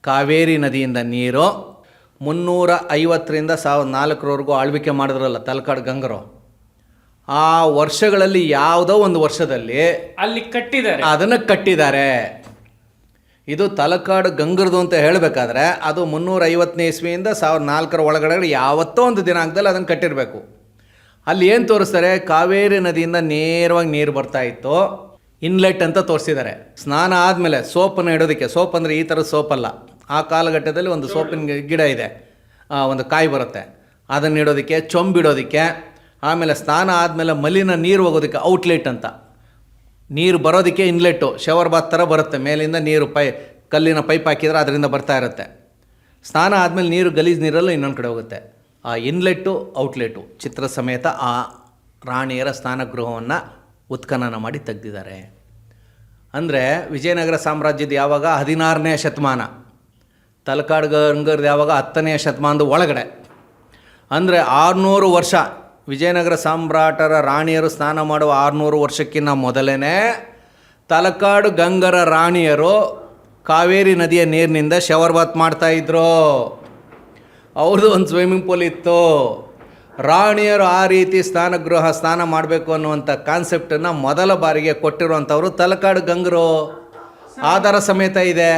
ಕಾವೇರಿ ನದಿಯಿಂದ ನೀರು 350ರಿಂದ 1004 ಆಳ್ವಿಕೆ ಮಾಡಿದ್ರಲ್ಲ ತಲಕಾಡು ಗಂಗರು. ಆ ವರ್ಷಗಳಲ್ಲಿ ಯಾವುದೋ ಒಂದು ವರ್ಷದಲ್ಲಿ ಅಲ್ಲಿ ಕಟ್ಟಿದ್ದಾರೆ, ಅದನ್ನು ಕಟ್ಟಿದ್ದಾರೆ. ಇದು ತಲಕಾಡು ಗಂಗರದು ಅಂತ ಹೇಳಬೇಕಾದ್ರೆ ಅದು 350ನೇ ಇಸ್ವಿಯಿಂದ 1004 ಒಳಗಡೆ ಯಾವತ್ತೋ ಒಂದು ದಿನಾಂಕದಲ್ಲಿ ಅದನ್ನು ಕಟ್ಟಿರಬೇಕು. ಅಲ್ಲಿ ಏನು ತೋರಿಸ್ತಾರೆ, ಕಾವೇರಿ ನದಿಯಿಂದ ನೇರವಾಗಿ ನೀರು ಬರ್ತಾ ಇತ್ತು, ಇನ್ಲೆಟ್ ಅಂತ ತೋರಿಸಿದ್ದಾರೆ. ಸ್ನಾನ ಆದಮೇಲೆ ಸೋಪನ್ನು ಇಡೋದಕ್ಕೆ, ಸೋಪ್ ಅಂದರೆ ಈ ಥರದ ಸೋಪಲ್ಲ, ಆ ಕಾಲಘಟ್ಟದಲ್ಲಿ ಒಂದು ಸೋಪಿನ ಗಿಡ ಇದೆ, ಒಂದು ಕಾಯಿ ಬರುತ್ತೆ, ಅದನ್ನು ಇಡೋದಕ್ಕೆ, ಚೊಂಬಿಡೋದಕ್ಕೆ, ಆಮೇಲೆ ಸ್ನಾನ ಆದಮೇಲೆ ಮಲಿನ ನೀರು ಹೋಗೋದಕ್ಕೆ ಔಟ್ಲೆಟ್ ಅಂತ, ನೀರು ಬರೋದಕ್ಕೆ ಇನ್ಲೆಟ್ಟು, ಶವರ್ ಬಾತ್ ಥರ ಬರುತ್ತೆ, ಮೇಲಿಂದ ನೀರು ಕಲ್ಲಿನ ಪೈಪ್ ಹಾಕಿದರೆ ಅದರಿಂದ ಬರ್ತಾ ಇರುತ್ತೆ. ಸ್ನಾನ ಆದಮೇಲೆ ನೀರು ಗಲೀಜು ನೀರಲ್ಲೂ ಇನ್ನೊಂದು ಕಡೆ ಹೋಗುತ್ತೆ. ಆ ಇನ್ಲೆಟ್ಟು ಔಟ್ಲೆಟ್ಟು ಚಿತ್ರ ಸಮೇತ ಆ ರಾಣಿಯರ ಸ್ನಾನಗೃಹವನ್ನು ಉತ್ಖನನ ಮಾಡಿ ತೆಗೆದಿದ್ದಾರೆ. ಅಂದರೆ ವಿಜಯನಗರ ಸಾಮ್ರಾಜ್ಯದ ಯಾವಾಗ 16ನೇ ಶತಮಾನ, ತಲಕಾಡು ಗಂಗರದು ಯಾವಾಗ 10ನೇ ಶತಮಾನದ ಒಳಗಡೆ, ಅಂದರೆ 600 ವರ್ಷ. ವಿಜಯನಗರ ಸಾಮ್ರಾಟರ ರಾಣಿಯರು ಸ್ನಾನ ಮಾಡುವ 600 ವರ್ಷಕ್ಕಿಂತ ಮೊದಲೇ ತಲಕಾಡು ಗಂಗರ ರಾಣಿಯರು ಕಾವೇರಿ ನದಿಯ ನೀರಿನಿಂದ ಶವರ್ ಬಾತ್ ಮಾಡ್ತಾಯಿದ್ರು. ಅವ್ರದ್ದು ಒಂದು ಸ್ವಿಮ್ಮಿಂಗ್ ಪೂಲ್ ಇತ್ತು. ರಾಣಿಯರು ಆ ರೀತಿ ಸ್ನಾನ ಮಾಡಬೇಕು ಅನ್ನುವಂಥ ಕಾನ್ಸೆಪ್ಟನ್ನು ಮೊದಲ ಬಾರಿಗೆ ಕೊಟ್ಟಿರುವಂಥವ್ರು ತಲಕಾಡು ಗಂಗರು. ಆಧಾರ ಸಮೇತ ಇದೆ.